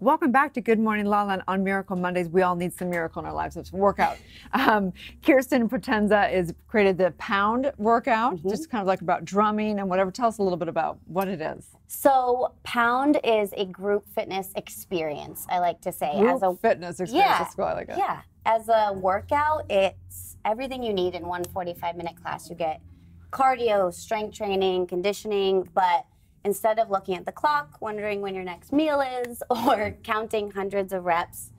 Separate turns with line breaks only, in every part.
Welcome back to Good Morning LaLa on Miracle Mondays. We all need some miracle in our lives. It's a workout. Kirsten Potenza has created the Pound workout, just kind of like about drumming and whatever. Tell us a little bit about what it is.
So Pound is a group fitness experience, I like to say.
Fitness experience, that's cool, I like it.
Yeah, as a workout, it's everything you need in one 45-minute class. You get cardio, strength training, conditioning, but instead of looking at the clock, wondering when your next meal is, or counting hundreds of reps,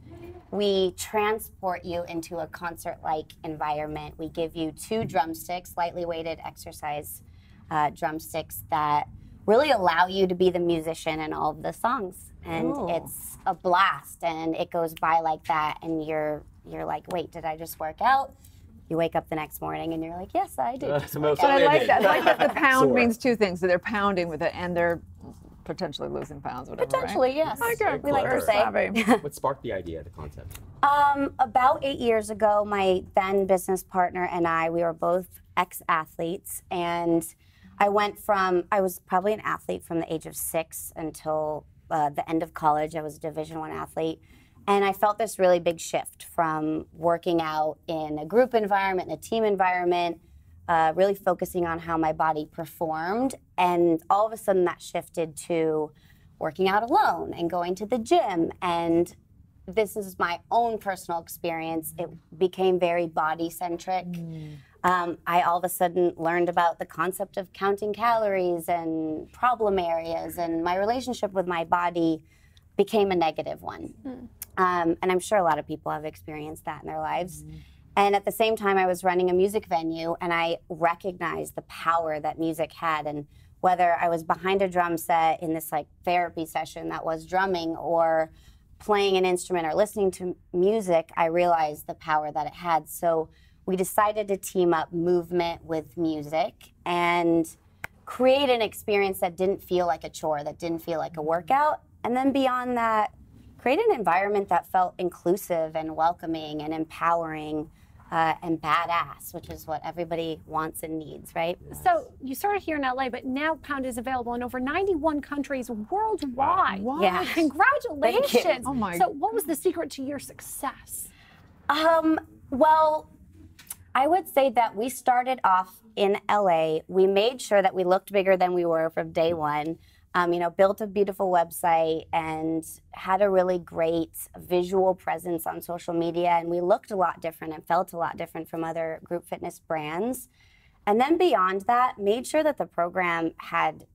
we transport you into a concert-like environment. We give you 2 drumsticks, lightly weighted exercise drumsticks that really allow you to be the musician in all of the songs. And it's a blast, and it goes by like that, and you're like, wait, did I just work out? You wake up the next morning and you're like, yes, I did.
But I like that. I like that the pound means 2 things. So they're pounding with it and they're potentially losing pounds, whatever.
Potentially,
right?
yes. Okay, we like to say.
What sparked the idea, the concept?
About 8 years ago, my then business partner and I, we were both ex-athletes, and I was probably an athlete from the age of 6 until the end of college. I was a Division I athlete. And I felt this really big shift from working out in a group environment, in a team environment, really focusing on how my body performed. And all of a sudden that shifted to working out alone and going to the gym. And this is my own personal experience. It became very body-centric. I all of a sudden learned about the concept of counting calories and problem areas, and my relationship with my body became a negative one. And I'm sure a lot of people have experienced that in their lives. And at the same time, I was running a music venue, and I recognized the power that music had. And whether I was behind a drum set in this like therapy session that was drumming, or playing an instrument or listening to music, I realized the power that it had. So we decided to team up movement with music and create an experience that didn't feel like a chore, that didn't feel like a workout. And then beyond that, create an environment that felt inclusive and welcoming and empowering and badass, which is what everybody wants and needs, right?
So you started here in LA, but now Pound is available in over 91 countries worldwide.
Wow.
Yeah.
Congratulations.
Thank you.
Oh my.
So what was the secret to your success?
Well, I would say that we started off in LA. We made sure that we looked bigger than we were from day one. Built a beautiful website and had a really great visual presence on social media. And we looked a lot different and felt a lot different from other group fitness brands. And then beyond that, made sure that the program had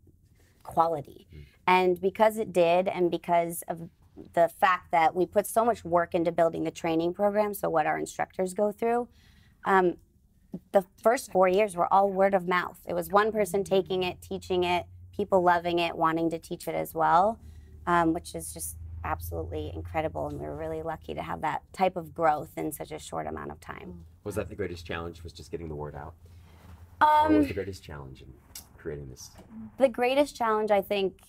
quality. And because it did, and because of the fact that we put so much work into building the training program, so what our instructors go through, the first 4 years were all word of mouth. It was one person taking it, teaching it, people loving it, wanting to teach it as well, which is just absolutely incredible. And we were really lucky to have that type of growth in such a short amount of time.
Was that the greatest challenge, was just getting the word out? Or what was the greatest challenge in creating this?
The greatest challenge, I think,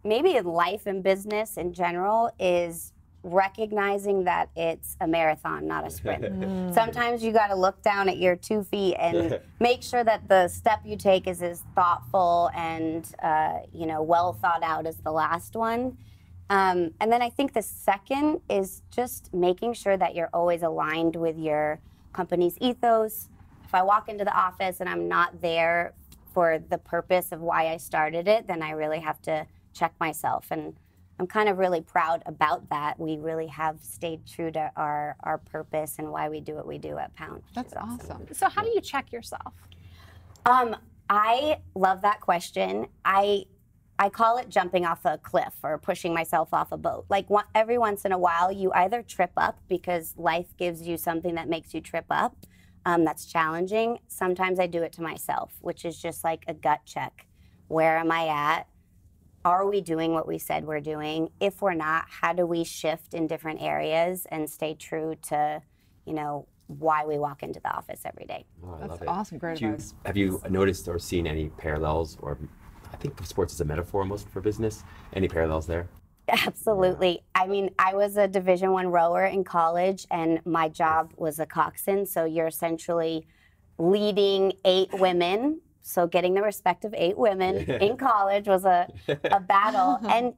maybe in life and business in general, is recognizing that it's a marathon, not a sprint. Sometimes you got to look down at your 2 feet and make sure that the step you take is as thoughtful and well thought out as the last one. And then I think the second is just making sure that you're always aligned with your company's ethos. If I walk into the office and I'm not there for the purpose of why I started it, then I really have to check myself. And I'm kind of really proud about that. We really have stayed true to our purpose and why we do what we do at Pound.
That's awesome.
So how do you check yourself?
I love that question. I call it jumping off a cliff or pushing myself off a boat. Like every once in a while, you either trip up because life gives you something that makes you trip up. That's challenging. Sometimes I do it to myself, which is just like a gut check. Where am I at? Are we doing what we said we're doing? If we're not, how do we shift in different areas and stay true to, why we walk into the office every day?
Oh,
That's awesome. Great advice.
Have you noticed or seen any parallels, or I think of sports as a metaphor almost for business? Any parallels there?
Absolutely. I mean, I was a Division I rower in college, and my job was a coxswain. So you're essentially leading 8 women. So getting the respect of 8 women in college was a battle. And,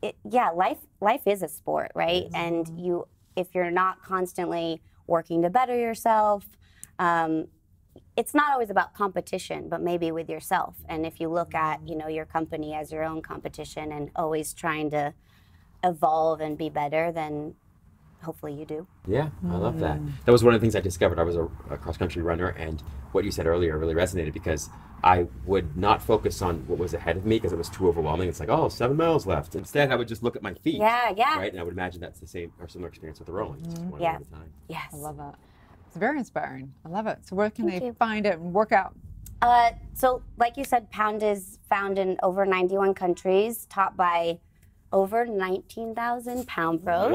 life is a sport, right? And if you're not constantly working to better yourself, it's not always about competition, but maybe with yourself. And if you look at, your company as your own competition and always trying to evolve and be better, then hopefully you do.
Yeah, I love that. That was one of the things I discovered. I was a cross-country runner, and what you said earlier really resonated because I would not focus on what was ahead of me because it was too overwhelming. It's like, oh, 7 miles left. Instead, I would just look at my feet.
Yeah.
Right? And I would imagine that's the same or similar experience with the rowing. It's just one
Yeah.
at a time.
Yes.
I love that. It's very inspiring. I love it. So where can
Thank
they
you.
find it and work out?
So like you said, Pound is found in over 91 countries, taught by over 19,000 Pound pros,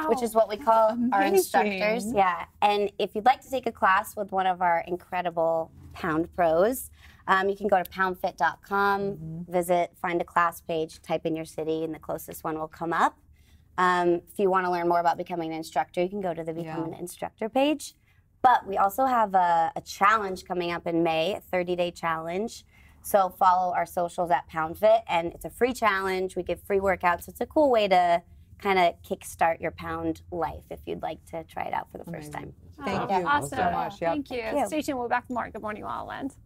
which is what we call our
Amazing.
instructors. Yeah, and if you'd like to take a class with one of our incredible Pound pros, you can go to poundfit.com, visit, find a class page, type in your city, and the closest one will come up. If you want to learn more about becoming an instructor, you can go to the Become an Instructor page. But we also have a challenge coming up in May, a 30-day challenge. So follow our socials at PoundFit, and it's a free challenge. We give free workouts. It's a cool way to kind of kickstart your Pound life if you'd like to try it out for the first time.
Thank
Oh,
you
awesome.
so much. Yep.
Thank you. Stay tuned. We'll be back tomorrow. Good morning, LaLa Land.